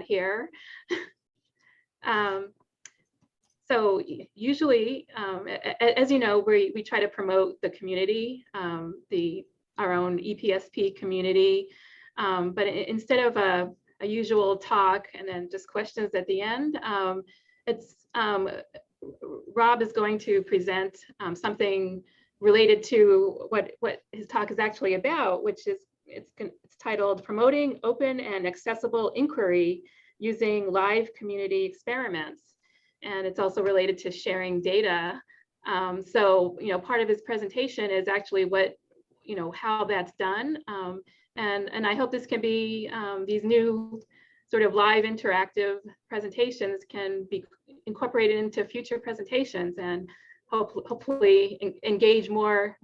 here. So usually, as you know, we try to promote the community, our own EPSP community, but instead of a usual talk and then just questions at the end, Rob is going to present something related to what his talk is actually about, which is it's titled "Promoting Open and Accessible Inquiry Using Live Community Experiments," and it's also related to sharing data. So part of his presentation is actually how that's done, and I hope this can be these new sort of live interactive presentations can be incorporated into future presentations and hopefully engage more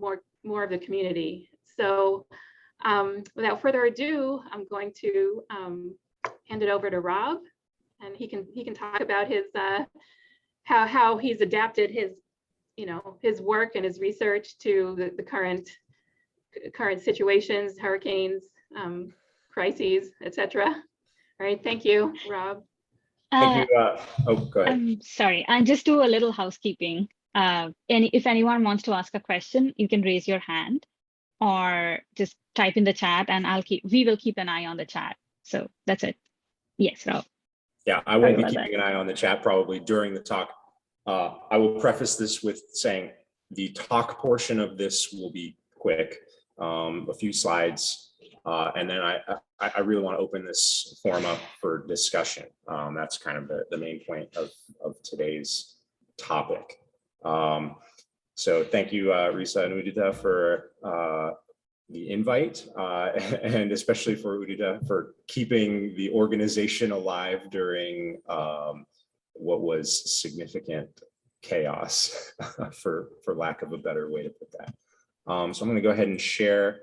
of the community. So without further ado, I'm going to hand it over to Rob, and he can talk about his how he's adapted his his work and his research to the current situations, hurricanes, crises, etc. All right, thank you, Rob. Thank you. Oh, go ahead. I'm sorry, I'll just do a little housekeeping. If anyone wants to ask a question, you can raise your hand or just type in the chat, and we will keep an eye on the chat. So that's it. Yes, Rob. Yeah, I won't be keeping an eye on the chat probably during the talk. I will preface this with saying the talk portion of this will be quick, a few slides, and then I really want to open this forum up for discussion. That's kind of the main point of today's topic. So thank you, Risa and Udita, for the invite, and especially for Udita for keeping the organization alive during what was significant chaos, for lack of a better way to put that. So I'm going to go ahead and share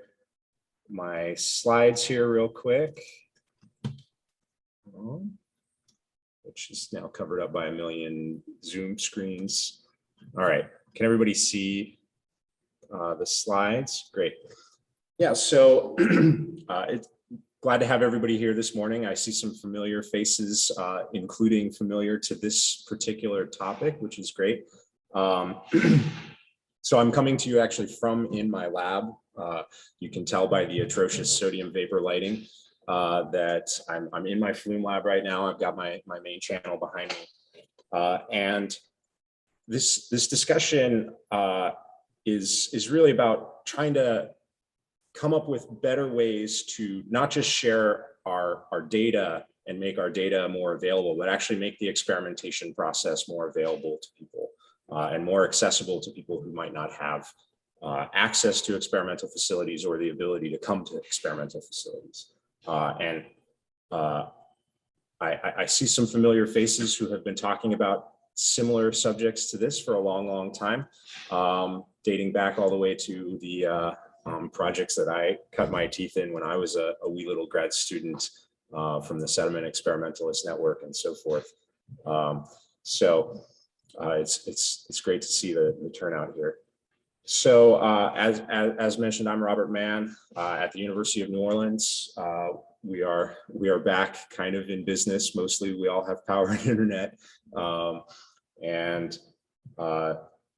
my slides here real quick, which is now covered up by a million Zoom screens. All right, can everybody see the slides? Great. Yeah, so it's glad to have everybody here this morning. I see some familiar faces, including familiar to this particular topic, which is great. So I'm coming to you actually from in my lab. You can tell by the atrocious sodium vapor lighting that I'm in my Flume lab right now. I've got my main channel behind me. And this discussion is really about trying to come up with better ways to not just share our data and make our data more available, but actually make the experimentation process more available to people and more accessible to people who might not have access to experimental facilities or the ability to come to experimental facilities. And I see some familiar faces who have been talking about similar subjects to this for a long, long time, dating back all the way to the projects that I cut my teeth in when I was a wee little grad student from the Sediment Experimentalist Network and so forth. So it's great to see the turnout here. So as mentioned, I'm Robert Mann at the University of New Orleans. We are back kind of in business. Mostly we all have power and internet.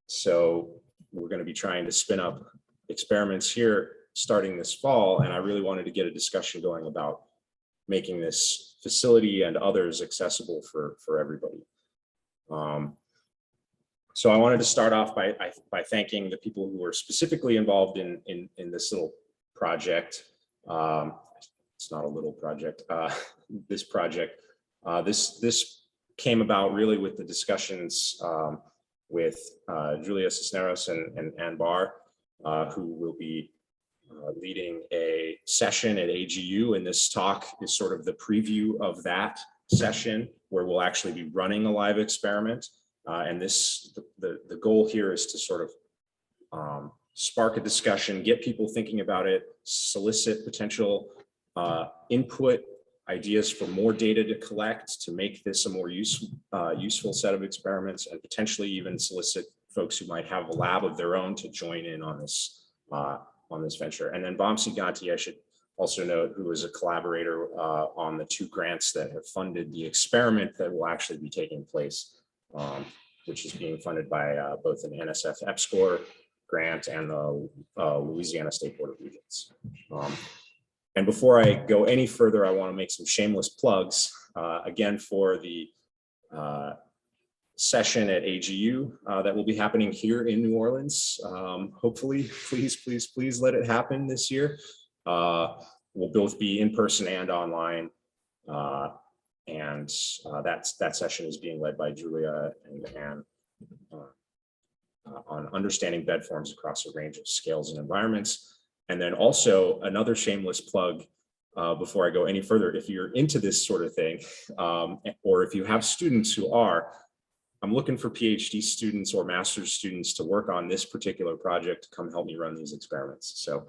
So we're going to be trying to spin up experiments here starting this fall. And I really wanted to get a discussion going about making this facility and others accessible for everybody. So I wanted to start off by thanking the people who were specifically involved in this little project. It's not a little project, this project. This came about really with the discussions with Julia Cisneros and Ann Barr, who will be leading a session at AGU, and this talk is sort of the preview of that session where we'll actually be running a live experiment. And the goal here is to sort of spark a discussion, get people thinking about it, solicit potential input, ideas for more data to collect to make this a more useful set of experiments, and potentially even solicit folks who might have a lab of their own to join in on this venture. And then Vamsi Ganti, I should also note who is a collaborator on the 2 grants that have funded the experiment that will actually be taking place, which is being funded by both an NSF EPSCoR grant and the Louisiana State Board of Regents. And before I go any further, I want to make some shameless plugs, again, for the session at AGU that will be happening here in New Orleans. Hopefully, please let it happen this year. We'll both be in person and online. That session is being led by Julia and Anne on understanding bed forms across a range of scales and environments. And then also another shameless plug before I go any further, if you're into this sort of thing, or if you have students who are, I'm looking for PhD students or master's students to work on this particular project to come help me run these experiments. So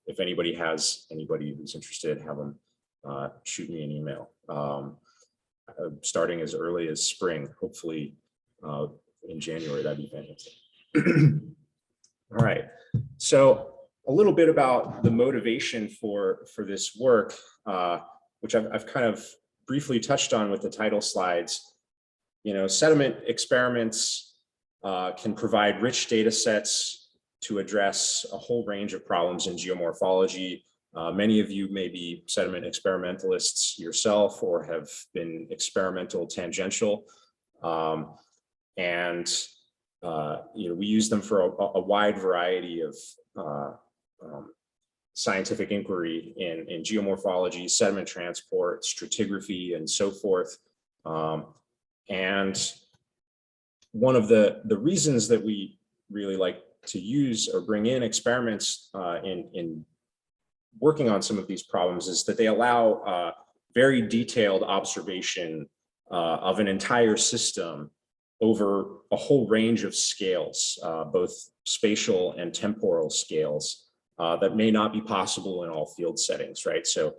if anybody who's interested, have them shoot me an email. Starting as early as spring, hopefully in January, that'd be fantastic. All right, so a little bit about the motivation for this work, which I've kind of briefly touched on with the title slides. You know, sediment experiments can provide rich data sets to address a whole range of problems in geomorphology. Many of you may be sediment experimentalists yourself or have been experimental tangential. You know, we use them for a wide variety of scientific inquiry in geomorphology, sediment transport, stratigraphy, and so forth. And one of the reasons that we really like to use or bring in experiments in working on some of these problems is that they allow very detailed observation of an entire system over a whole range of scales, both spatial and temporal scales that may not be possible in all field settings, right? So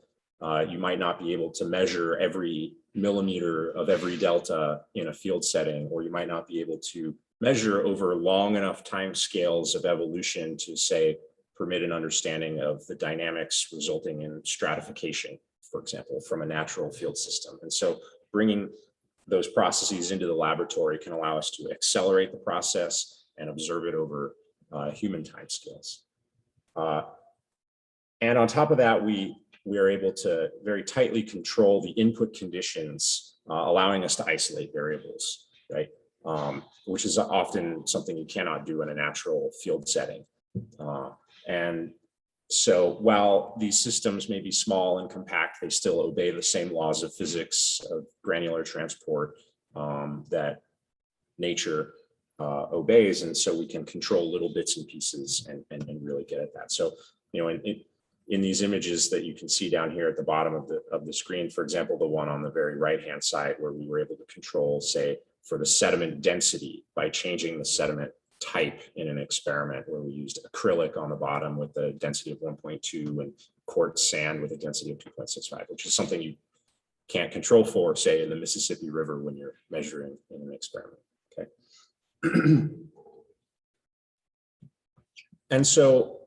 you might not be able to measure every millimeter of every delta in a field setting, or you might not be able to measure over long enough time scales of evolution to, say, permit an understanding of the dynamics resulting in stratification, for example, from a natural field system. And so bringing those processes into the laboratory can allow us to accelerate the process and observe it over human timescales. And on top of that, we are able to very tightly control the input conditions, allowing us to isolate variables, right? Which is often something you cannot do in a natural field setting. And so while these systems may be small and compact, they still obey the same laws of physics, of granular transport that nature obeys. And so we can control little bits and pieces and really get at that. So, you know, in these images that you can see down here at the bottom of the screen, for example, the one on the very right-hand side where we were able to control, say, for the sediment density by changing the sediment type in an experiment where we used acrylic on the bottom with a density of 1.2 and quartz sand with a density of 2.65, which is something you can't control for, say, in the Mississippi River when you're measuring in an experiment, okay? And so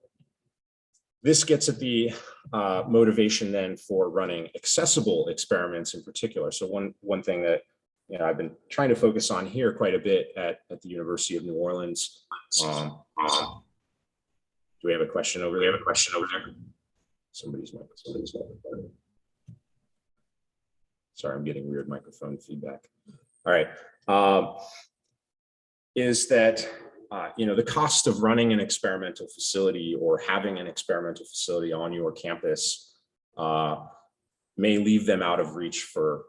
this gets at the motivation then for running accessible experiments in particular. So one thing that I've been trying to focus on here quite a bit at the University of New Orleans. Do we have a question over there? Somebody's microphone. Sorry, I'm getting weird microphone feedback. All right. Is that the cost of running an experimental facility or having an experimental facility on your campus may leave them out of reach for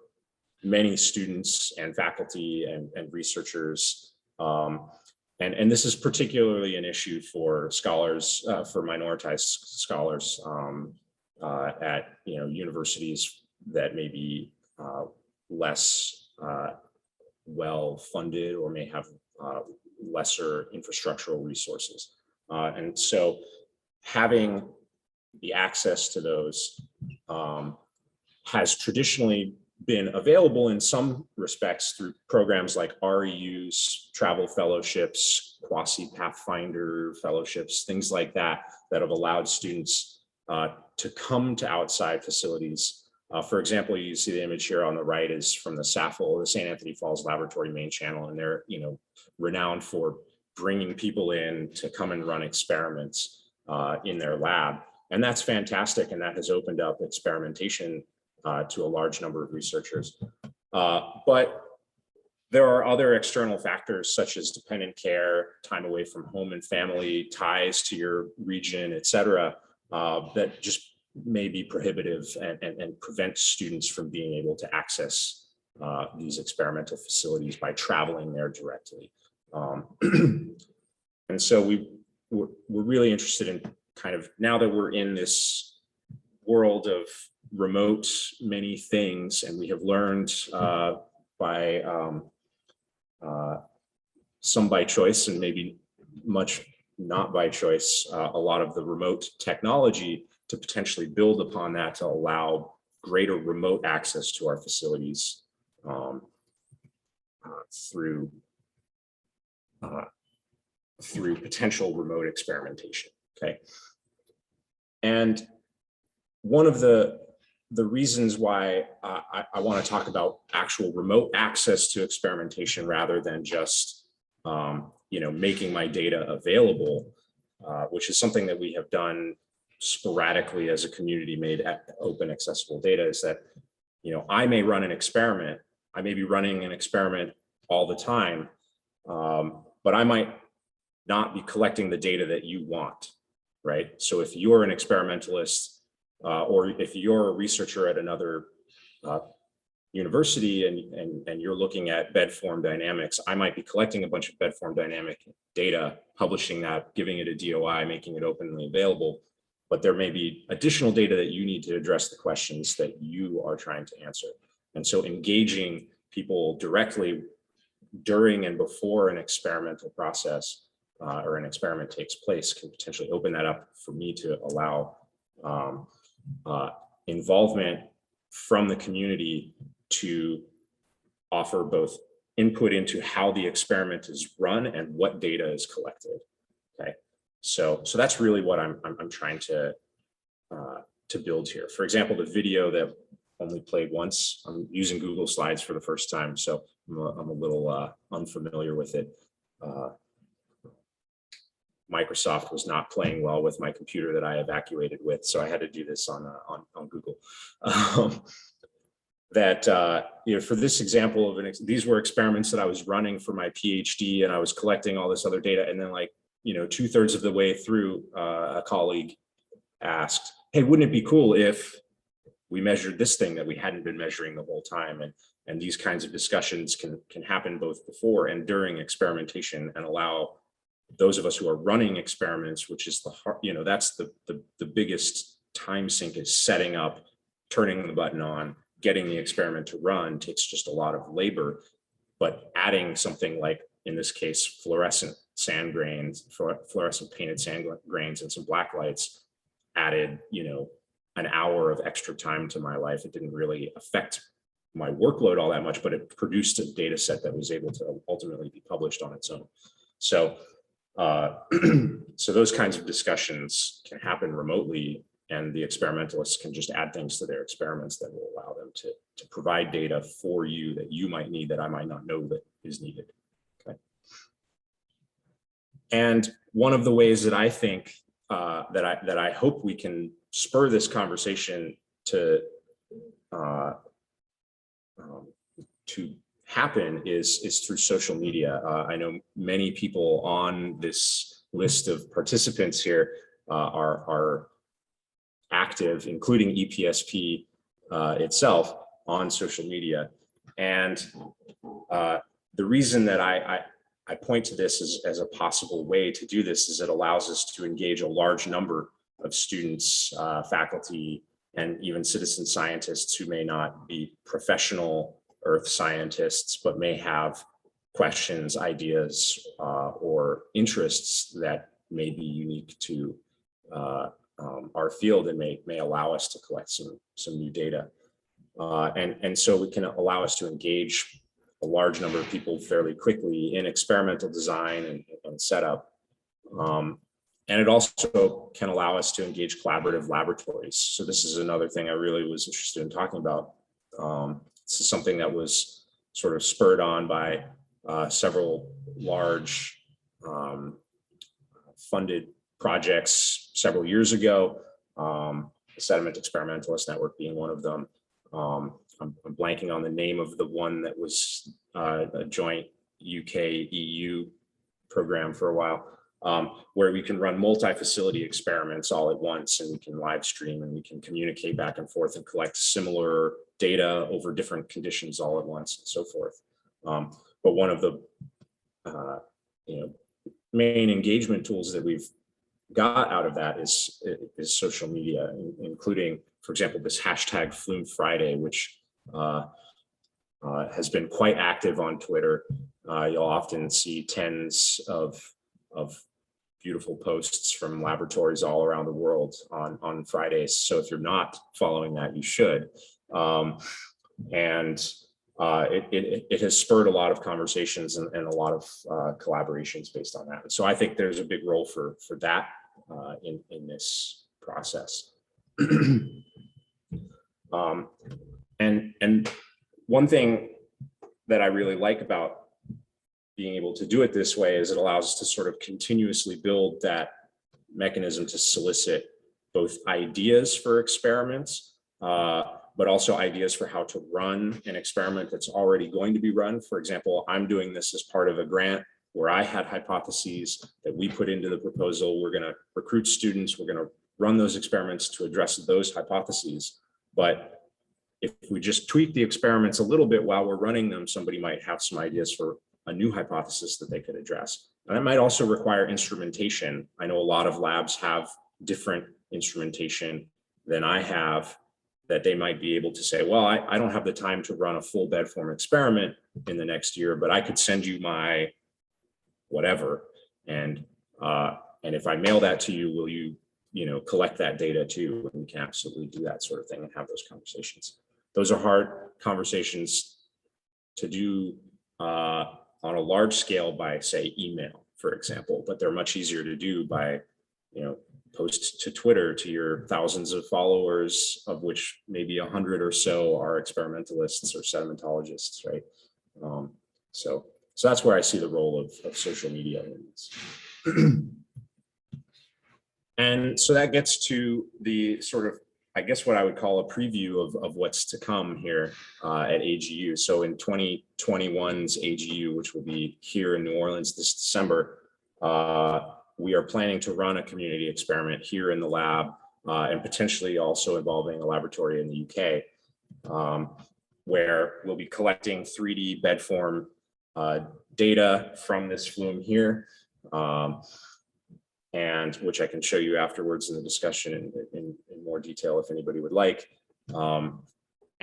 many students and faculty and researchers. And this is particularly an issue for scholars, for minoritized scholars at universities that may be less well funded or may have lesser infrastructural resources. And so having the access to those has traditionally been available in some respects through programs like REUs, travel fellowships, quasi-pathfinder fellowships, things like that, that have allowed students to come to outside facilities. For example, you see the image here on the right is from the SAFL, the St. Anthony Falls Laboratory main channel, and they're renowned for bringing people in to come and run experiments in their lab. And that's fantastic, and that has opened up experimentation to a large number of researchers. But there are other external factors such as dependent care, time away from home and family, ties to your region, et cetera, that just may be prohibitive and prevent students from being able to access these experimental facilities by traveling there directly. And so we're really interested in kind of, now that we're in this world of remote many things, and we have learned by some by choice and maybe much not by choice, a lot of the remote technology to potentially build upon that to allow greater remote access to our facilities through potential remote experimentation. Okay, and one of the reasons why I want to talk about actual remote access to experimentation rather than just making my data available, which is something that we have done sporadically as a community made open accessible data, is that I may run an experiment. I may be running an experiment all the time, but I might not be collecting the data that you want, right? So if you're an experimentalist or if you're a researcher at another university and you're looking at bed form dynamics, I might be collecting a bunch of bed form dynamic data, publishing that, giving it a DOI, making it openly available, but there may be additional data that you need to address the questions that you are trying to answer. And so engaging people directly during and before an experimental process or an experiment takes place can potentially open that up for me to allow involvement from the community to offer both input into how the experiment is run and what data is collected. Okay, so that's really what I'm trying to build here. For example, the video that only played once, I'm using Google Slides for the first time, so I'm a little unfamiliar with it. Microsoft was not playing well with my computer that I evacuated with, so I had to do this on Google. For this example of these were experiments that I was running for my PhD, and I was collecting all this other data, and then 2/3 of the way through, a colleague asked, "Hey, wouldn't it be cool if we measured this thing that we hadn't been measuring the whole time?" And these kinds of discussions can happen both before and during experimentation and allow those of us who are running experiments, which is that's the biggest time sink, is setting up, turning the button on, getting the experiment to run takes just a lot of labor. But adding something like, in this case, fluorescent sand grains, fluorescent painted sand grains and some black lights added, an hour of extra time to my life. It didn't really affect my workload all that much, but it produced a data set that was able to ultimately be published on its own. So so those kinds of discussions can happen remotely, and the experimentalists can just add things to their experiments that will allow them to provide data for you that you might need that I might not know that is needed. Okay. And one of the ways that I think that I hope we can spur this conversation to happen is through social media. I know many people on this list of participants here are active, including EPSP itself, on social media. And the reason that I point to this as a possible way to do this is it allows us to engage a large number of students, faculty, and even citizen scientists who may not be professional earth scientists, but may have questions, ideas, or interests that may be unique to our field and may allow us to collect some new data. And so it can allow us to engage a large number of people fairly quickly in experimental design and setup. And it also can allow us to engage collaborative laboratories. So this is another thing I really was interested in talking about. This is something that was sort of spurred on by several large funded projects several years ago, the Sediment Experimentalist Network being one of them. I'm blanking on the name of the one that was a joint UK-EU program for a while, where we can run multi-facility experiments all at once, and we can live stream, and we can communicate back and forth and collect similar data over different conditions all at once, and so forth. But one of the main engagement tools that we've got out of that is social media, including, for example, this hashtag Flume Friday, which has been quite active on Twitter. You'll often see tens of beautiful posts from laboratories all around the world on Fridays. So if you're not following that, you should. It has spurred a lot of conversations and a lot of collaborations based on that. And so I think there's a big role for that in this process. And one thing that I really like about being able to do it this way is it allows us to sort of continuously build that mechanism to solicit both ideas for experiments, but also ideas for how to run an experiment that's already going to be run. For example, I'm doing this as part of a grant where I had hypotheses that we put into the proposal. We're going to recruit students. We're going to run those experiments to address those hypotheses. But if we just tweak the experiments a little bit while we're running them, somebody might have some ideas for a new hypothesis that they could address. And that might also require instrumentation. I know a lot of labs have different instrumentation than I have, that they might be able to say, well, I don't have the time to run a full bed form experiment in the next year, but I could send you my whatever. And if I mail that to you, will you, collect that data too? And we can absolutely do that sort of thing and have those conversations. Those are hard conversations to do on a large scale by, say, email, for example, but they're much easier to do by, post to Twitter to your thousands of followers, of which maybe 100 or so are experimentalists or sedimentologists, right? So that's where I see the role of social media in this. And so that gets to the sort of, I guess, what I would call a preview of what's to come here at AGU. So in 2021's AGU, which will be here in New Orleans this December, we are planning to run a community experiment here in the lab, and potentially also involving a laboratory in the UK, where we'll be collecting 3D bed form data from this flume here, and which I can show you afterwards in the discussion in more detail if anybody would like.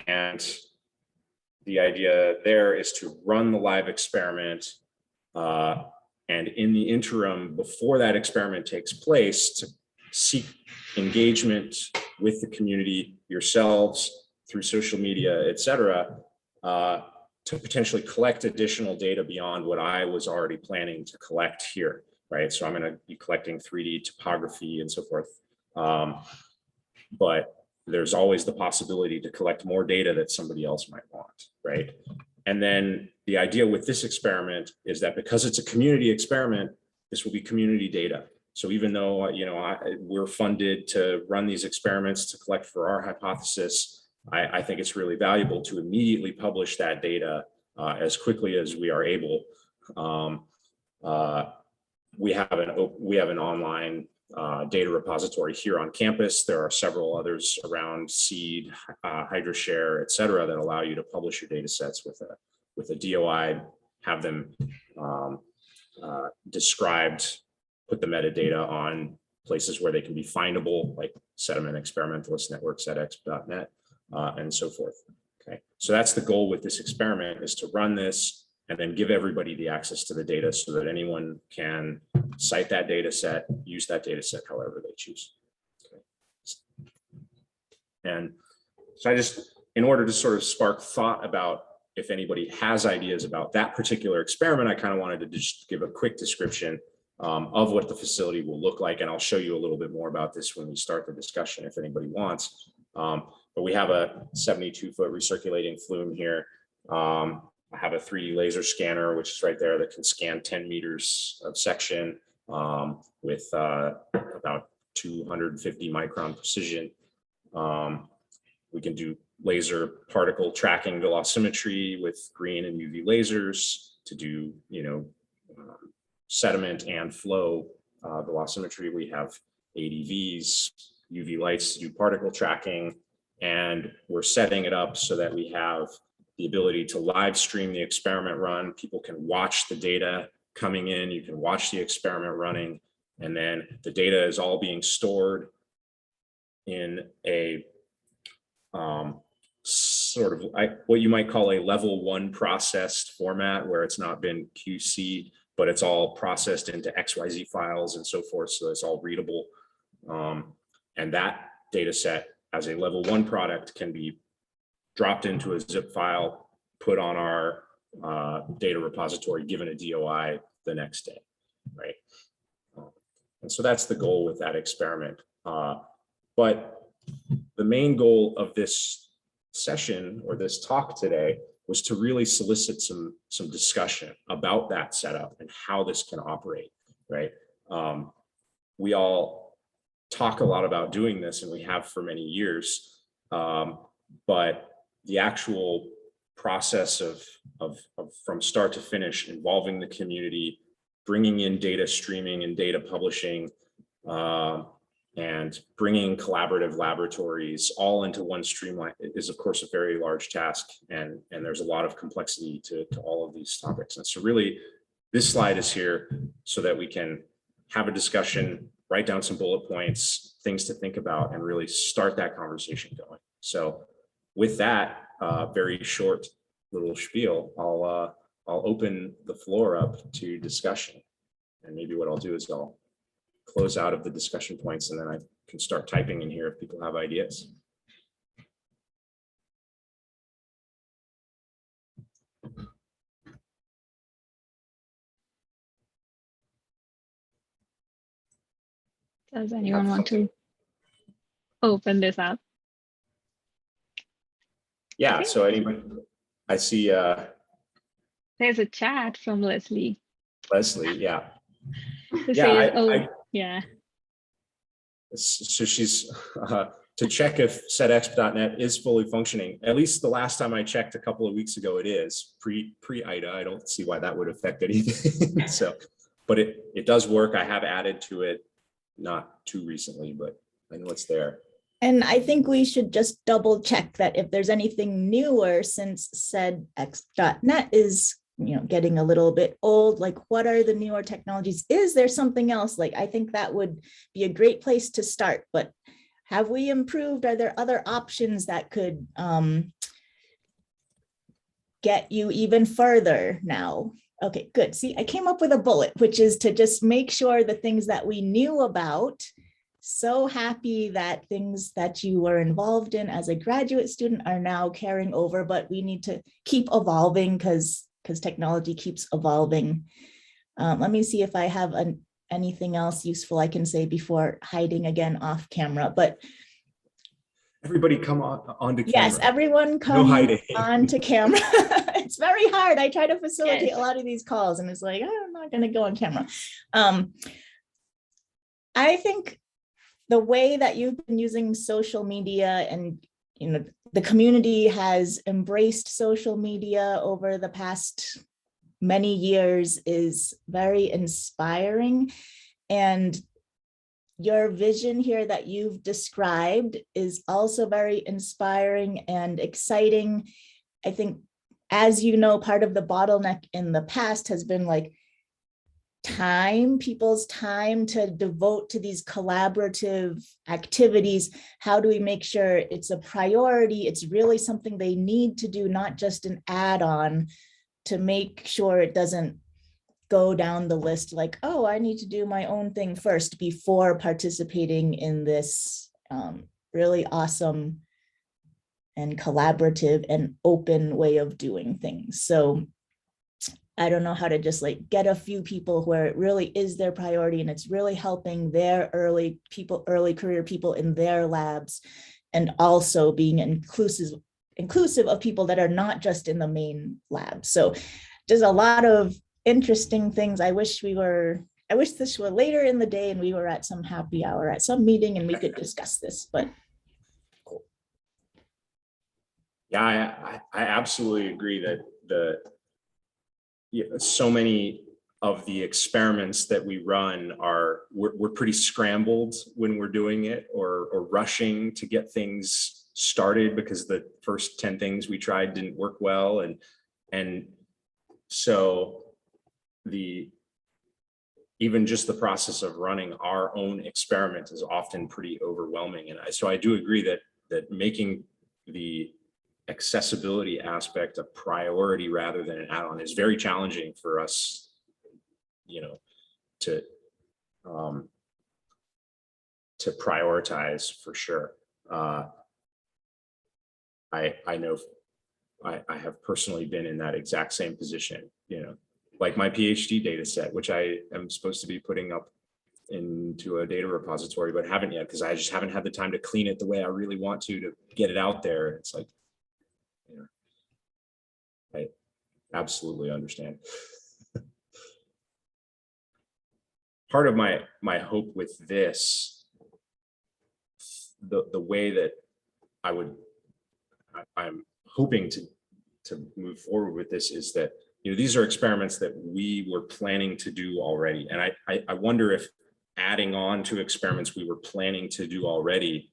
And the idea there is to run the live experiment, and in the interim, before that experiment takes place, to seek engagement with the community, yourselves, through social media, et cetera, to potentially collect additional data beyond what I was already planning to collect here, right? So I'm going to be collecting 3D topography and so forth. But there's always the possibility to collect more data that somebody else might want, right? And then the idea with this experiment is that because it's a community experiment, this will be community data. So even though, we're funded to run these experiments to collect for our hypothesis, I think it's really valuable to immediately publish that data as quickly as we are able. We have an online data repository here on campus. There are several others around Seed, HydroShare, et cetera, that allow you to publish your data sets with a DOI, have them described, put the metadata on places where they can be findable, like Sediment Experimentalist Network, sedx.net, and so forth. Okay, so that's the goal with this experiment, is to run this and then give everybody the access to the data so that anyone can cite that data set, use that data set however they choose. Okay. And so in order to sort of spark thought about if anybody has ideas about that particular experiment, I kind of wanted to just give a quick description. of what the facility will look like. And I'll show you a little bit more about this when we start the discussion, if anybody wants. But we have a 72-foot recirculating flume here. I have a 3D laser scanner, which is right there, that can scan 10 meters of section with about 250 micron precision. We can do laser particle tracking velocimetry with green and UV lasers to do, sediment and flow velocimetry. We have ADVs, UV lights to do particle tracking, and we're setting it up so that we have the ability to live stream the experiment run. People can watch the data coming in, you can watch the experiment running, and then the data is all being stored in a sort of what you might call a level 1 processed format, where it's not been QC, but it's all processed into XYZ files and so forth. So it's all readable. And that data set as a level 1 product can be dropped into a zip file, put on our data repository, given a DOI the next day, right? And so that's the goal with that experiment. But the main goal of this session or this talk today was to really solicit some discussion about that setup and how this can operate, right? We all talk a lot about doing this, and we have for many years, but the actual process of from start to finish, involving the community, bringing in data streaming and data publishing, and bringing collaborative laboratories all into one streamline is, of course, a very large task, and there's a lot of complexity to all of these topics. And so really, this slide is here so that we can have a discussion, write down some bullet points, things to think about, and really start that conversation going. So with that very short little spiel, I'll open the floor up to discussion. And maybe what I'll do is I'll close out of the discussion points, and then I can start typing in here if people have ideas. Does anyone want to open this up? Yeah, Okay. so anybody, I see There's a chat from Leslie. Leslie, yeah. Who Yeah, says, yeah. So she's to check if setexp.net is fully functioning. At least the last time I checked a couple of weeks ago, it is pre-IDA. I don't see why that would affect anything. So, but it does work. I have added to it, not too recently, but I know it's there. And I think we should just double check that if there's anything newer, since setexp.net is getting a little bit old, like what are the newer technologies? Is there something else? Like, I think that would be a great place to start, but have we improved? Are there other options that could get you even further now? Okay, good. See, I came up with a bullet, which is to just make sure the things that we knew about. So happy that things that you were involved in as a graduate student are now carrying over, but we need to keep evolving because technology keeps evolving. Let me see if I have anything else useful I can say before hiding again off camera, but everybody come onto camera. Yes, everyone come onto camera. It's very hard. I try to facilitate a lot of these calls and it's like, I'm not going to go on camera. I think the way that you've been using social media, and the community has embraced social media over the past many years, is very inspiring. And your vision here that you've described is also very inspiring and exciting. I think, as you know, part of the bottleneck in the past has been like people's time to devote to these collaborative activities. How do we make sure it's a priority? It's really something they need to do, not just an add-on, to make sure it doesn't go down the list like, oh, I need to do my own thing first before participating in this really awesome and collaborative and open way of doing things. So I don't know how to just like get a few people where it really is their priority and it's really helping their early career people in their labs, and also being inclusive of people that are not just in the main lab. So there's a lot of interesting things. I wish this were later in the day and we were at some happy hour at some meeting and we could discuss this, but cool. Yeah, I absolutely agree that so many of the experiments that we run we're pretty scrambled when we're doing it, or rushing to get things started because the first 10 things we tried didn't work well, and so even just the process of running our own experiment is often pretty overwhelming. And so I do agree that making the accessibility aspect a priority rather than an add-on is very challenging for us, to prioritize, for sure. I know I have personally been in that exact same position, like my PhD data set, which I am supposed to be putting up into a data repository, but haven't yet because I just haven't had the time to clean it the way I really want to get it out there. It's like, I absolutely understand. Part of my hope with this, the way that I'm hoping to move forward with this is that, these are experiments that we were planning to do already. And I wonder if adding on to experiments we were planning to do already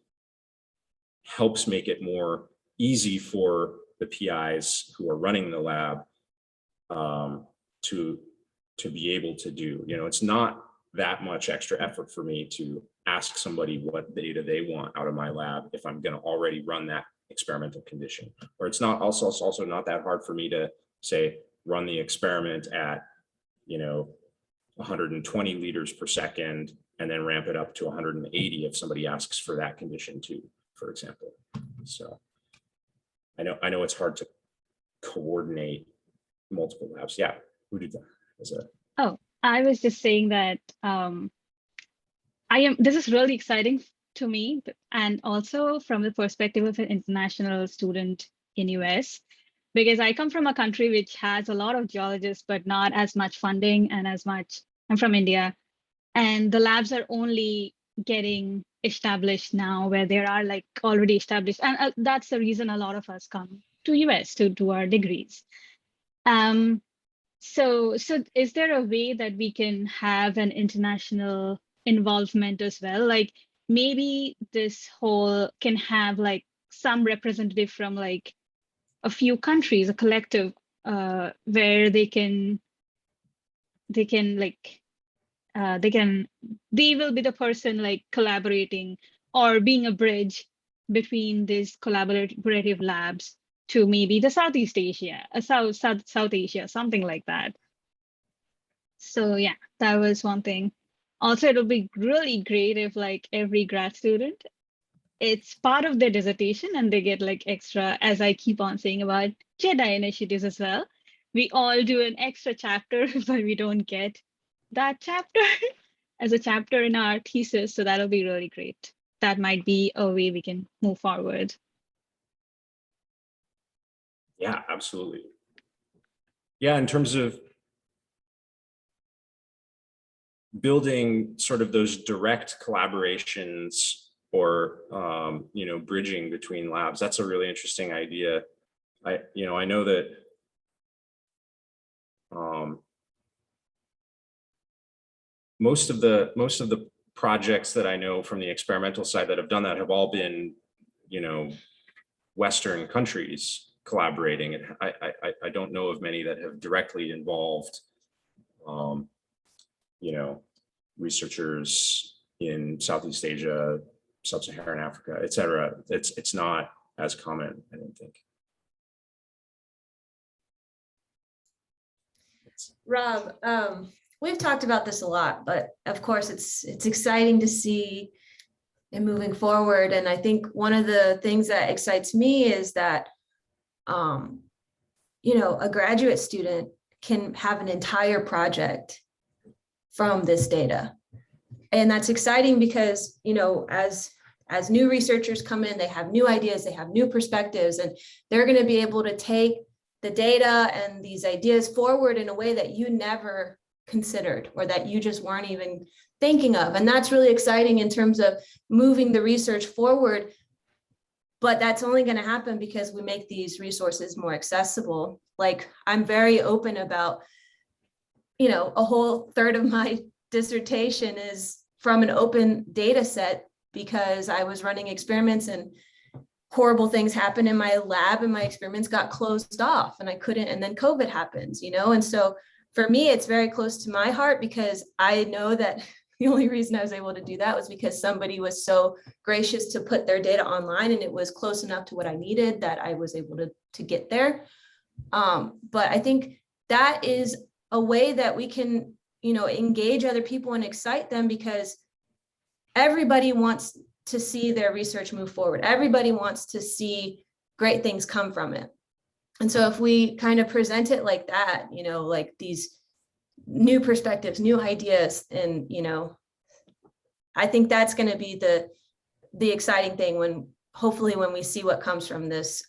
helps make it more easy for the PIs who are running the lab to be able to do. It's not that much extra effort for me to ask somebody what data they want out of my lab if I'm going to already run that experimental condition. Or it's also not that hard for me to say, run the experiment at 120 liters per second and then ramp it up to 180 if somebody asks for that condition too, for example. So I know it's hard to coordinate multiple labs. Yeah, who did that? Oh, I was just saying that this is really exciting to me, and also from the perspective of an international student in US, because I come from a country which has a lot of geologists, but not as much funding and as much. I'm from India, and the labs are only getting established now, where there are like already established, and that's the reason a lot of us come to US to do our degrees. So is there a way that we can have an international involvement as well? Like maybe this whole can have like some representative from like a few countries, a collective, where they will be the person like collaborating or being a bridge between these collaborative labs to maybe the Southeast Asia, South Asia, something like that. So yeah, that was one thing. Also, it would be really great if like every grad student, it's part of their dissertation and they get like extra, as I keep on saying about JEDI initiatives as well. We all do an extra chapter, but we don't get that chapter as a chapter in our thesis. So that'll be really great. That might be a way we can move forward. Yeah, absolutely. Yeah, in terms of building sort of those direct collaborations or bridging between labs, that's a really interesting idea. I know that most of the projects that I know from the experimental side that have done that have all been Western countries collaborating, and I don't know of many that have directly involved researchers in Southeast Asia, Sub-Saharan Africa, et cetera. It's not as common, I don't think. Rob, we've talked about this a lot, but of course it's exciting to see it moving forward. And I think one of the things that excites me is that, a graduate student can have an entire project from this data. And that's exciting because, you know, as new researchers come in, they have new ideas, they have new perspectives, and they're going to be able to take the data and these ideas forward in a way that you never considered or that you just weren't even thinking of. And that's really exciting in terms of moving the research forward. But that's only going to happen because we make these resources more accessible. Like, I'm very open about, you know, a whole third of my dissertation is from an open data set because I was running experiments and horrible things happened in my lab and my experiments got closed off and I couldn't, and then COVID happens, you know? And so for me, it's very close to my heart because I know that the only reason I was able to do that was because somebody was so gracious to put their data online and it was close enough to what I needed that I was able to get there. But I think that is a way that we can, you know, engage other people and excite them because everybody wants to see their research move forward. Everybody wants to see great things come from it. And so if we kind of present it like that, you know, like these new perspectives, new ideas, and, you know, I think that's going to be the exciting thing when hopefully when we see what comes from this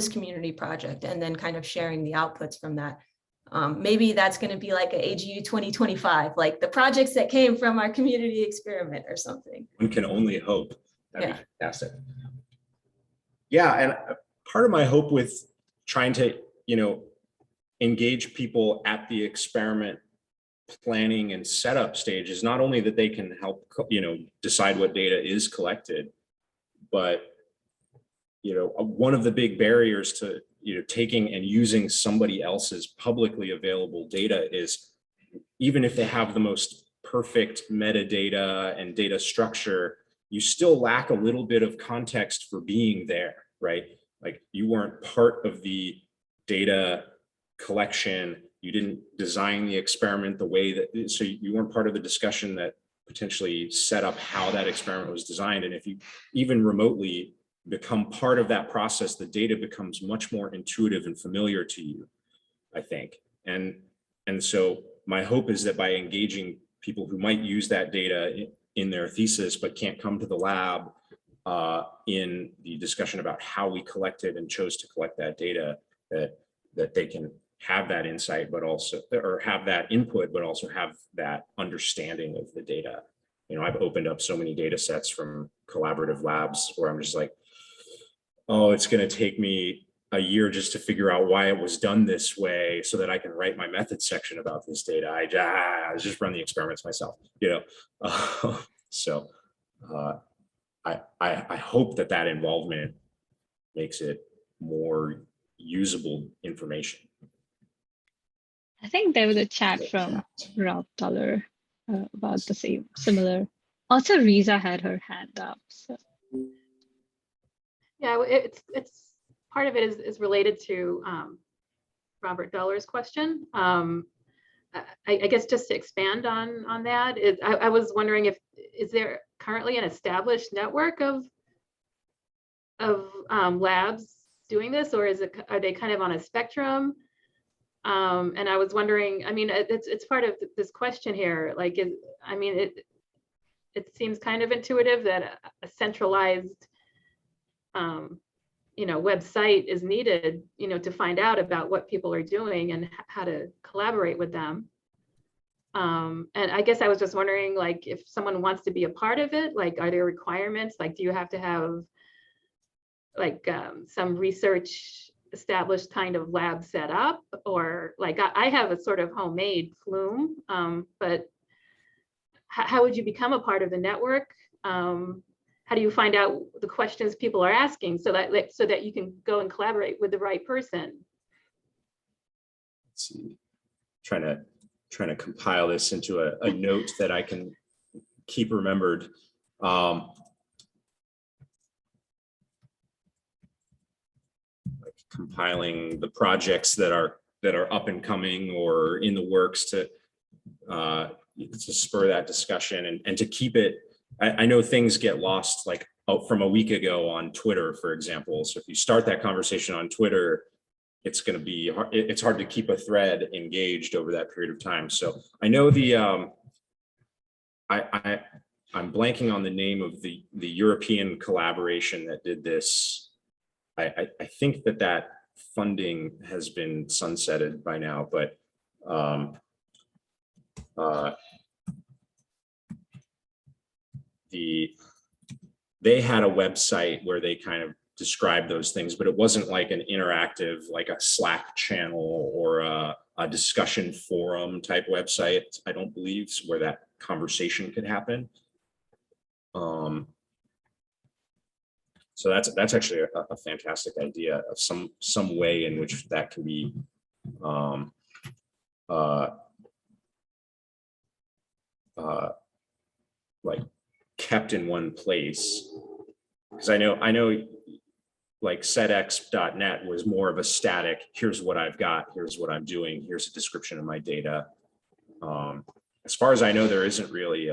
community project and then kind of sharing the outputs from that. Maybe that's going to be like a AGU 2025, like the projects that came from our community experiment or something. One can only hope. That'd Yeah. be fantastic. Yeah, and part of my hope with trying to, you know, engage people at the experiment planning and setup stage is not only that they can help, you know, decide what data is collected, but, you know, one of the big barriers to, you know, taking and using somebody else's publicly available data is, even if they have the most perfect metadata and data structure, you still lack a little bit of context for being there, right? Like, you weren't part of the data collection, you didn't design the experiment the way that, so you weren't part of the discussion that potentially set up how that experiment was designed. And if you even remotely become part of that process, the data becomes much more intuitive and familiar to you, I think. And so my hope is that by engaging people who might use that data in their thesis, but can't come to the lab, in the discussion about how we collected and chose to collect that data, that they can have that insight, but also, or have that input, but also have that understanding of the data. You know, I've opened up so many data sets from collaborative labs where I'm just like, oh, it's going to take me a year just to figure out why it was done this way so that I can write my methods section about this data. I just run the experiments myself, you know? So I hope that involvement makes it more usable information. I think there was a chat from Rob Dollar about the same, similar. Also, Riza had her hand up. So. Yeah, it's part of it is related to Robert Dollar's question. I guess just to expand on that, I was wondering is there currently an established network of labs doing this, or are they kind of on a spectrum? And I was wondering, I mean, it's part of this question here. Like, it seems kind of intuitive that a centralized, you know, website is needed, you know, to find out about what people are doing and how to collaborate with them. And I guess I was just wondering, like, if someone wants to be a part of it, like, are there requirements? Like, do you have to have like some research established kind of lab set up, or like I have a sort of homemade Flume, but how would you become a part of the network? How do you find out the questions people are asking so that you can go and collaborate with the right person? Let's see, trying to compile this into a note that I can keep remembered. Like compiling the projects that are up and coming or in the works to spur that discussion and to keep it. I know things get lost, like from a week ago on Twitter, for example. So if you start that conversation on Twitter it's going to be hard, it's hard to keep a thread engaged over that period of time. So I know I'm blanking on the name of the European collaboration that did this. I think that funding has been sunsetted by now, but they had a website where they kind of described those things, but it wasn't like an interactive, like a Slack channel or a discussion forum type website. I don't believe, where that conversation could happen. So that's actually a fantastic idea of some way in which that can be like kept in one place. Because I know like setx.net was more of a static, here's what I've got, here's what I'm doing, here's a description of my data. As far as I know, there isn't really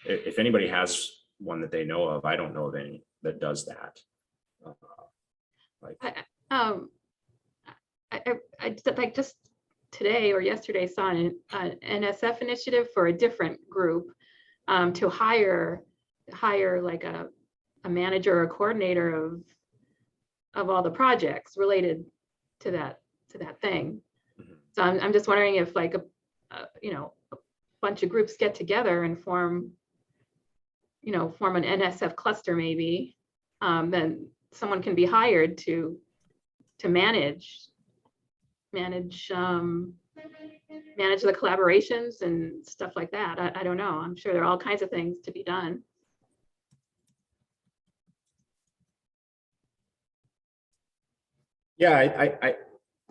if anybody has one that they know of, I don't know of any that does that. I like just today or yesterday saw an NSF initiative for a different group to hire like a manager or coordinator of all the projects related to that thing. Mm-hmm. So I'm just wondering if like a bunch of groups get together and form an NSF cluster maybe, then someone can be hired to manage the collaborations and stuff like that. I don't know. I'm sure there are all kinds of things to be done. Yeah,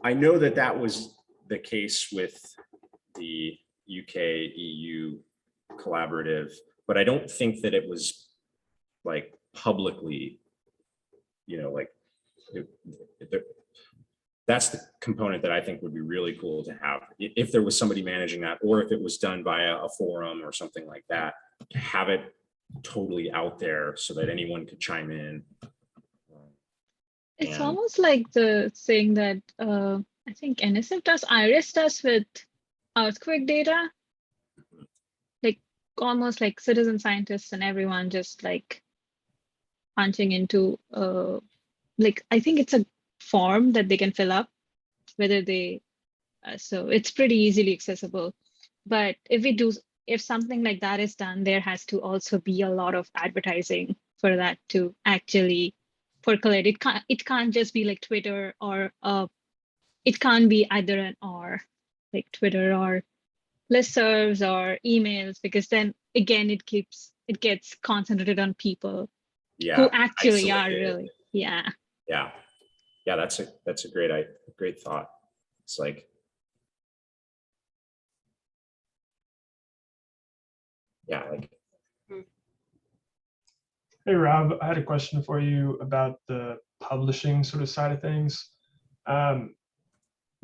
I know that was the case with the UK EU collaborative, but I don't think that it was like publicly, like that's the component that I think would be really cool to have if there was somebody managing that, or if it was done via a forum or something like that, to have it totally out there so that anyone could chime in. It's almost like the thing that I think NSF does, IRIS does with earthquake data, like almost like citizen scientists and everyone just like punching into like, I think it's a form that they can fill up, whether they, so it's pretty easily accessible. But if something like that is done, there has to also be a lot of advertising for that to actually percolate. It can't just be like Twitter, or it can't be either an or, like Twitter or listservs or emails, because then again it gets concentrated on people who actually are really, yeah. That's a great thought. It's like, Hey Rob, I had a question for you about the publishing sort of side of things. Do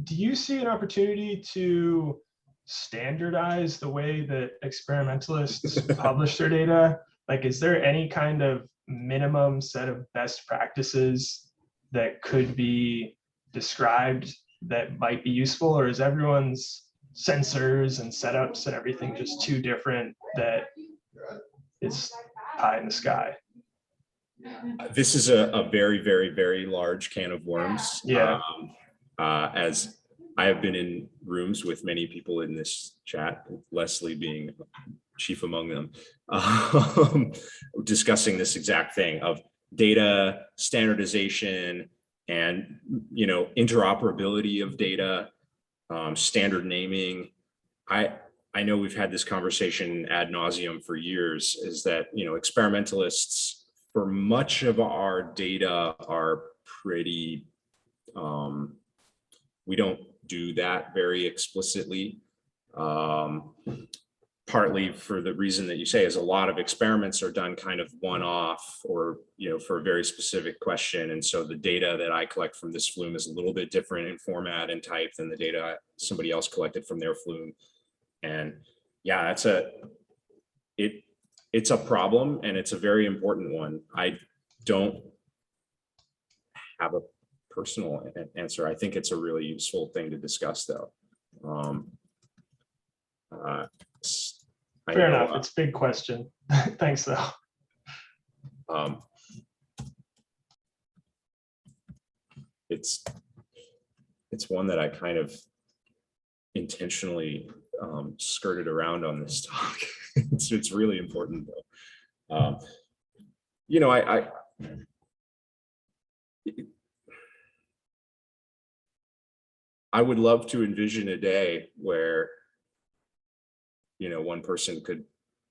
you see an opportunity to standardize the way that experimentalists publish their data? Like, is there any kind of minimum set of best practices that could be described that might be useful, or is everyone's sensors and setups and everything just too different that it's pie in the sky? This is a very, very, very large can of worms. Yeah. As I have been in rooms with many people in this chat, Leslie being chief among them, discussing this exact thing of data standardization and interoperability of data, standard naming. I know we've had this conversation ad nauseum for years, is that experimentalists for much of our data are pretty, we don't do that very explicitly. Partly for the reason that you say, is a lot of experiments are done kind of one-off, or for a very specific question. And so the data that I collect from this flume is a little bit different in format and type than the data somebody else collected from their flume. And yeah, it's a problem, and it's a very important one. I don't have a personal answer. I think it's a really useful thing to discuss, though. Fair enough. It's a big question. Thanks, though. It's one that I kind of intentionally skirted around on this talk. It's really important, though. You know, I would love to envision a day where, you know, one person could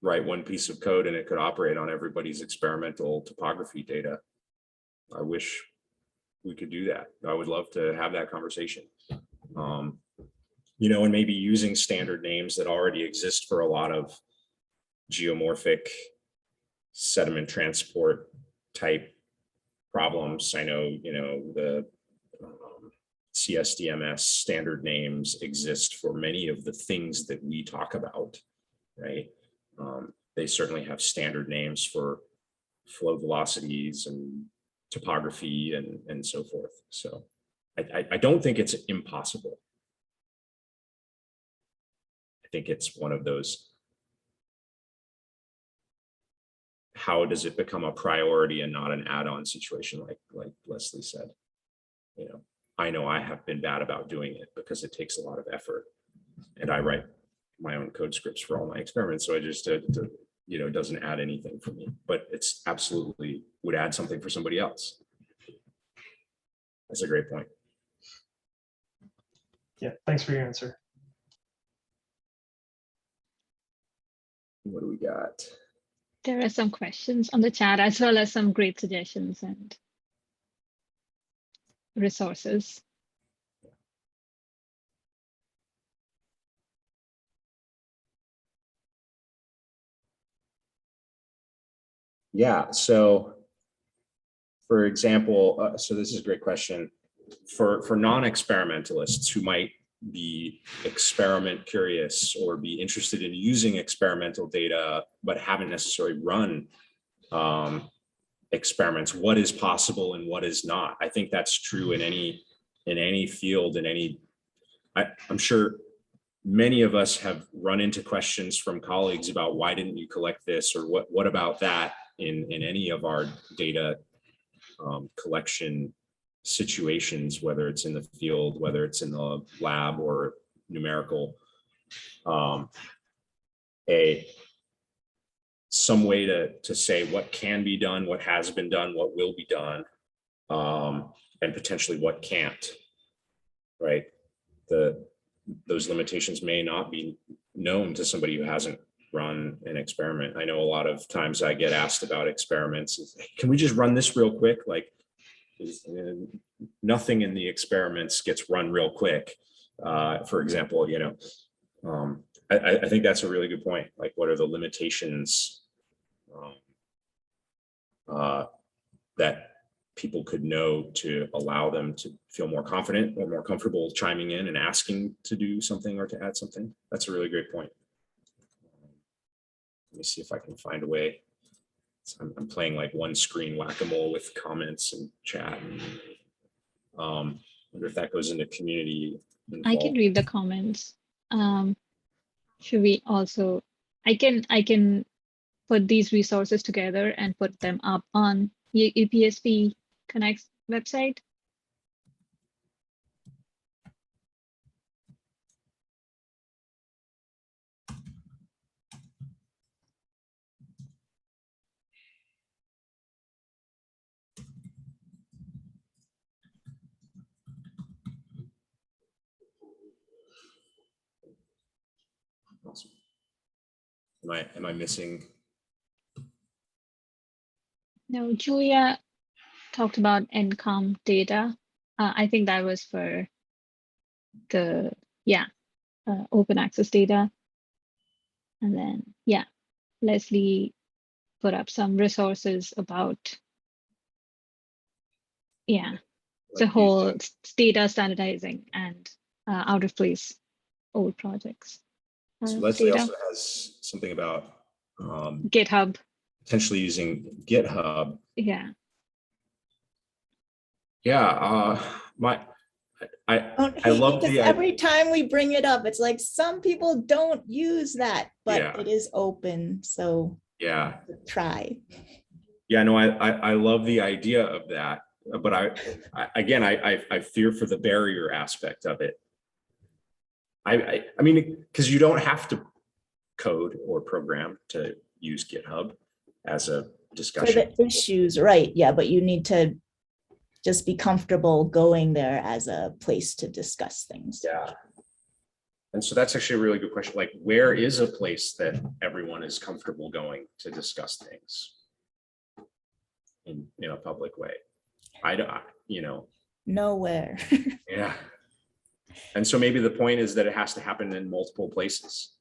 write one piece of code and it could operate on everybody's experimental topography data. I wish we could do that. I would love to have that conversation. You know, and maybe using standard names that already exist for a lot of geomorphic sediment transport type problems. I know, you know, the CSDMS standard names exist for many of the things that we talk about, right? They certainly have standard names for flow velocities and topography and so forth. So I don't think it's impossible. I think it's one of those, how does it become a priority and not an add-on situation, like Leslie said? You know I have been bad about doing it because it takes a lot of effort, and I write my own code scripts for all my experiments, so I just you know, it doesn't add anything for me, but it's absolutely would add something for somebody else. That's a great point. Yeah, thanks for your answer. What do we got? There are some questions on the chat, as well as some great suggestions and resources. Yeah, so for example, so this is a great question. For non-experimentalists who might be experiment curious or be interested in using experimental data, but haven't necessarily run experiments, what is possible and what is not? I think that's true in any field, I'm sure many of us have run into questions from colleagues about why didn't you collect this, or what about that in any of our data collection situations, whether it's in the field, whether it's in the lab or numerical. Some way to say what can be done, what has been done, what will be done, and potentially what can't, right? Those limitations may not be known to somebody who hasn't run an experiment. I know a lot of times I get asked about experiments. Can we just run this real quick? Like, nothing in the experiments gets run real quick. For example, you know, I think that's a really good point. Like, what are the limitations that people could know to allow them to feel more confident or more comfortable chiming in and asking to do something or to add something? That's a really great point. Let me see if I can find a way. I'm playing like one screen whack-a-mole with comments and chat. Wonder if that goes into community info. I can read the comments. Should we also, I can put these resources together and put them up on the EPSP Connects website. Awesome. Am I missing? No, Julia talked about NCOM data. I think that was for the, open access data. And then, Leslie put up some resources about, the whole data standardizing and out of place old projects. So Leslie data. also has something about GitHub. potentially using GitHub. Yeah. Yeah, I Don't I hate me, love because the every idea. time I every time we bring it up, it's like some people don't use that, but Yeah. it is open, so yeah. try. Yeah, no, I love the idea of that, but again, I fear for the barrier aspect of it. I mean, because you don't have to code or program to use GitHub as a For discussion. the issues, right, yeah, but you need to just be comfortable going there as a place to discuss things. Yeah. And so that's actually a really good question. Like, where is a place that everyone is comfortable going to discuss things in a public way? I don't, Nowhere. yeah. And so maybe the point is that it has to happen in multiple places.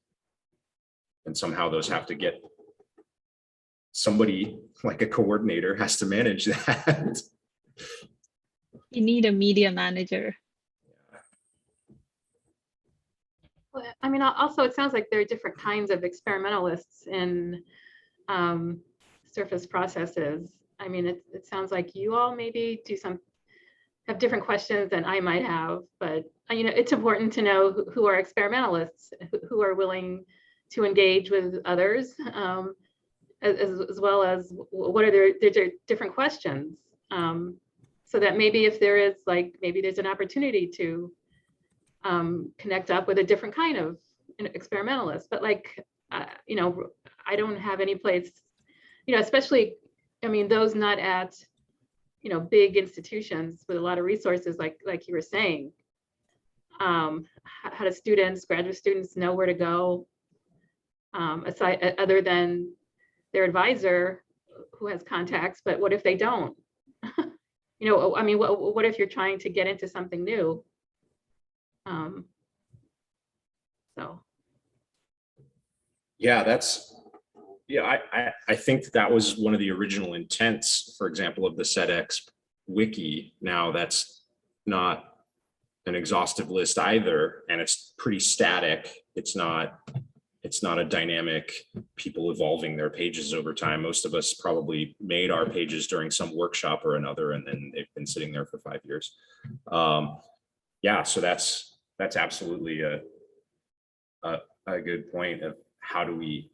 And somehow those have to get somebody, like a coordinator, has to manage that. You need a media manager. Well, I mean, also, it sounds like there are different kinds of experimentalists in surface processes. I mean, it sounds like you all maybe have different questions than I might have, but it's important to know who are experimentalists, who are willing to engage with others, as well as what are their different questions, so that maybe if there is maybe there's an opportunity to connect up with a different kind of experimentalist. But I don't have any place, especially, I mean, those not at big institutions with a lot of resources, like you were saying. How do students, graduate students, know where to go, aside other than their advisor who has contacts? But what if they don't? I mean, what if you're trying to get into something new? So. Yeah, I think that was one of the original intents, for example, of the SEDEX wiki. Now that's not an exhaustive list either, and it's pretty static. It's not a dynamic, people evolving their pages over time. Most of us probably made our pages during some workshop or another, and then they've been sitting there for 5 years. Yeah, so that's absolutely a good point of how do we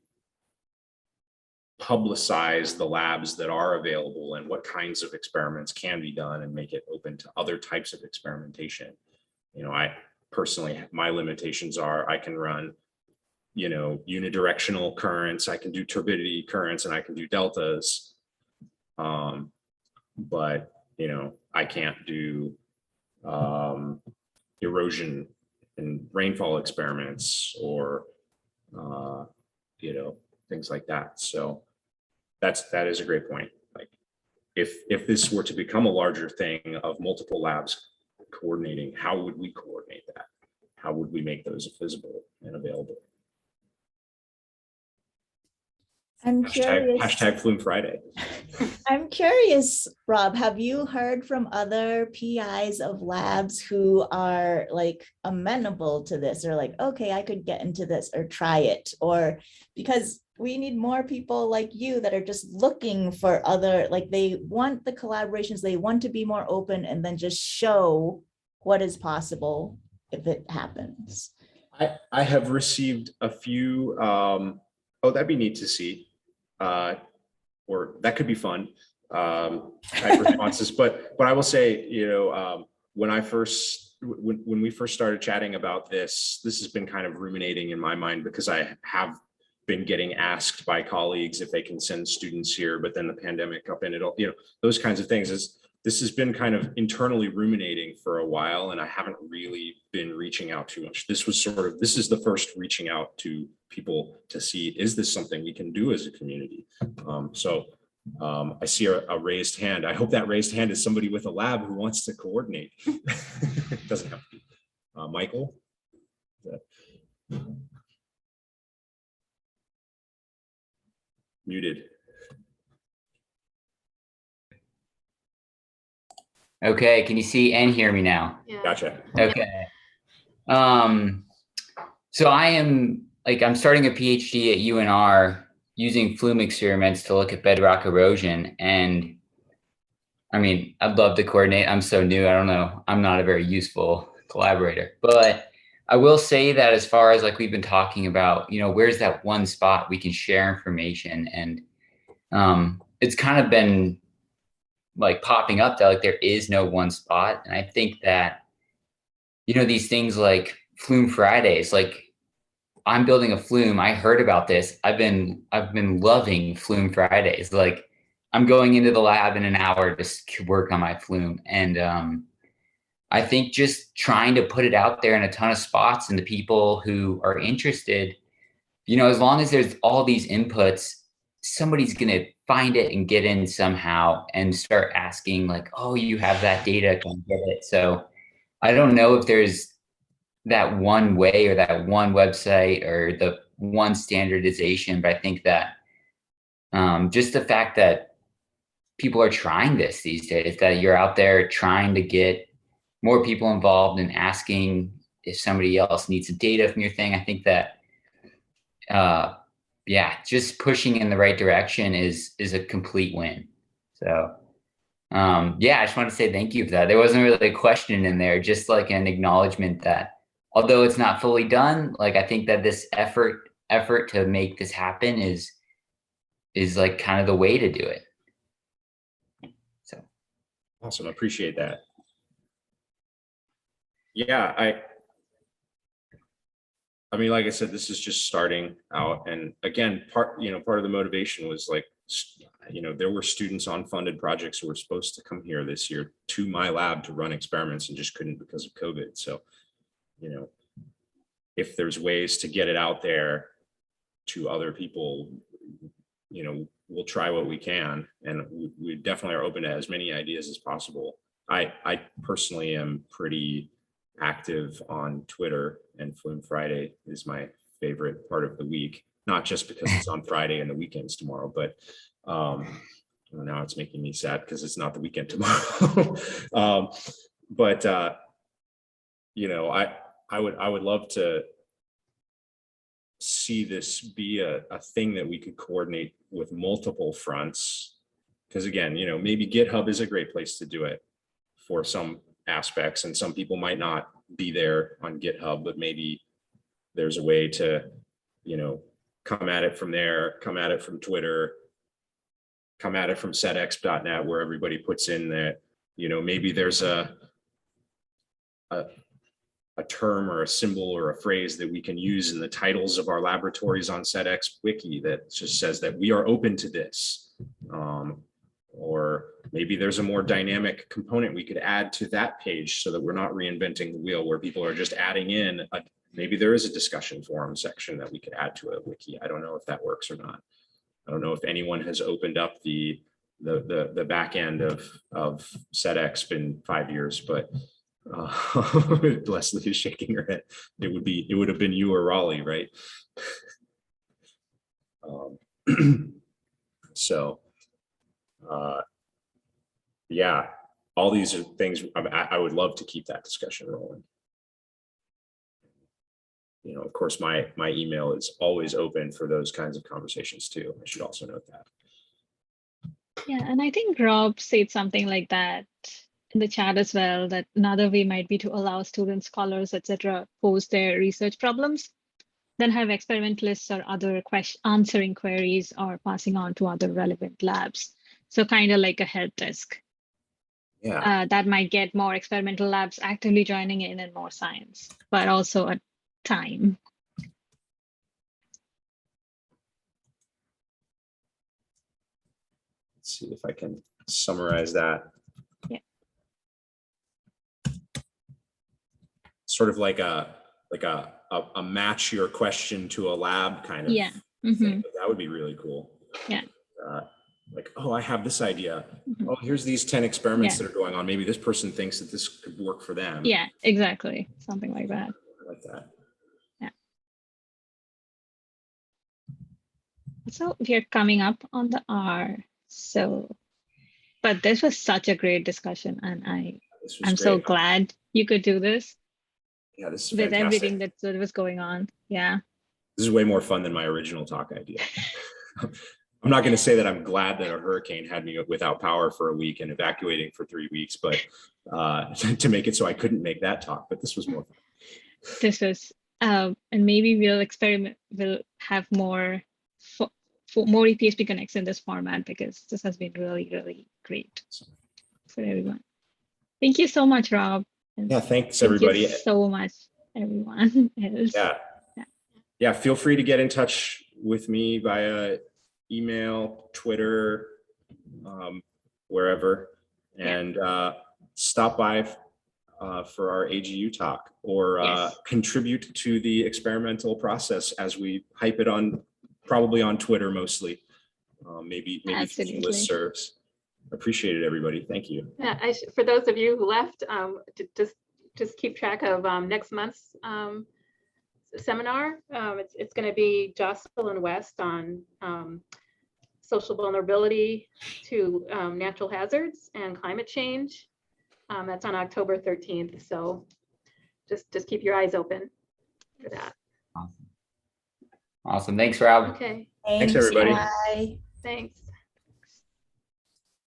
publicize the labs that are available and what kinds of experiments can be done and make it open to other types of experimentation. I personally, my limitations are I can run, unidirectional currents, I can do turbidity currents, and I can do deltas. But, I can't do erosion and rainfall experiments or, things like that. So that is a great point. Like, if this were to become a larger thing of multiple labs coordinating, how would we coordinate that? How would we make those visible and available? I'm curious. Hashtag Flume Friday. I'm curious, Rob, have you heard from other PIs of labs who are amenable to this, or okay, I could get into this or try it? Or because we need more people like you that are just looking for other, they want the collaborations, they want to be more open, and then just show what is possible if it happens. I have received a few, oh, that'd be neat to see. Or that could be fun, type responses. But I will say, when we first started chatting about this has been kind of ruminating in my mind, because I have been getting asked by colleagues if they can send students here, but then the pandemic up and those kinds of things. This has been kind of internally ruminating for a while, and I haven't really been reaching out too much. This is the first reaching out to people to see, is this something we can do as a community? I see a raised hand. I hope that raised hand is somebody with a lab who wants to coordinate. It doesn't have to be. Michael? Muted. Okay, can you see and hear me now? Yeah. Gotcha. Okay. So I'm starting a PhD at UNR using flume experiments to look at bedrock erosion, and I mean, I'd love to coordinate. I'm so new. I don't know. I'm not a very useful collaborator, but I will say that as far as like we've been talking about, where's that one spot we can share information, and it's kind of been like popping up that like there is no one spot. And I think that, these things like Flume Fridays, like I'm building a Flume. I heard about this. I've been loving Flume Fridays. Like I'm going into the lab in an hour to work on my Flume. And I think just trying to put it out there in a ton of spots, and the people who are interested, as long as there's all these inputs, somebody's going to find it and get in somehow and start asking like, oh, you have that data, can I get it? So I don't know if there's that one way or that one website or the one standardization, but I think that just the fact that people are trying this these days, that you're out there trying to get more people involved and asking if somebody else needs some data from your thing. I think that, just pushing in the right direction is a complete win. So, I just want to say thank you for that. There wasn't really a question in there, just like an acknowledgement that although it's not fully done, like I think that this effort to make this happen is like kind of the way to do it. So awesome. I appreciate that. Yeah, I mean, like I said, this is just starting out. And again, part of the motivation was like, there were students on funded projects who were supposed to come here this year to my lab to run experiments and just couldn't because of COVID. So, if there's ways to get it out there to other people, we'll try what we can. And we definitely are open to as many ideas as possible. I personally am pretty active on Twitter, and Flume Friday is my favorite part of the week, not just because it's on Friday and the weekend's tomorrow, but now it's making me sad because it's not the weekend tomorrow. I would love to see this be a thing that we could coordinate with multiple fronts. Because again, maybe GitHub is a great place to do it for some aspects, and some people might not be there on GitHub, but maybe there's a way to, come at it from there, come at it from Twitter, come at it from setx.net, where everybody puts in that, maybe there's a term or a symbol or a phrase that we can use in the titles of our laboratories on setx wiki that just says that we are open to this. Or maybe there's a more dynamic component we could add to that page so that we're not reinventing the wheel, where people are just adding in, maybe there is a discussion forum section that we could add to a wiki. I don't know if that works or not. I don't know if anyone has opened up the back end of setx in 5 years, but Leslie is shaking her head. It would have been you or Raleigh, right? So all these are things I would love to keep that discussion rolling. Of course, my email is always open for those kinds of conversations too. I should also note that. Yeah, and I think Rob said something like that in the chat as well, that another way might be to allow students, scholars, etc., pose their research problems, then have experimentalists or other answering queries or passing on to other relevant labs. So kind of like a help desk. Yeah. That might get more experimental labs actively joining in and more science, but also a time. Let's see if I can summarize that. Yeah. Sort of like a match your question to a lab kind of Yeah. thing. That would be really cool. Yeah. Like, oh, I have this idea. Oh, here's these 10 experiments that are going on. Maybe this person thinks that this could work for them. Yeah, exactly. Something like that. I like that. Yeah. So we are coming up on the hour. So, but this was such a great discussion, and I'm so glad you could do this. Yeah, this is with fantastic. Everything that sort of was going on. Yeah. This is way more fun than my original talk idea. I'm I'm not going to say that I'm glad that a hurricane had me without power for a week and evacuating for 3 weeks, but to make it so I couldn't make that talk, but this was more fun. This was, and maybe we'll have more more EPSP Connects in this format, because this has been really, really great for everyone. Thank you so much, Rob. And Yeah, thanks thank everybody. you so much, everyone else. Yeah, feel free to get in touch with me via email, Twitter, wherever, and stop by for our AGU talk, or contribute to the experimental process as we hype it on, probably on Twitter mostly, maybe through listservs. Appreciate it, everybody. Thank you. Yeah, for those of you who left, just keep track of next month's seminar. It's going to be Jocelyn West on social vulnerability to natural hazards and climate change. That's on October 13th. So just keep your eyes open for that. Awesome. Thanks, Rob. Okay. Thanks everybody. Bye. Thanks.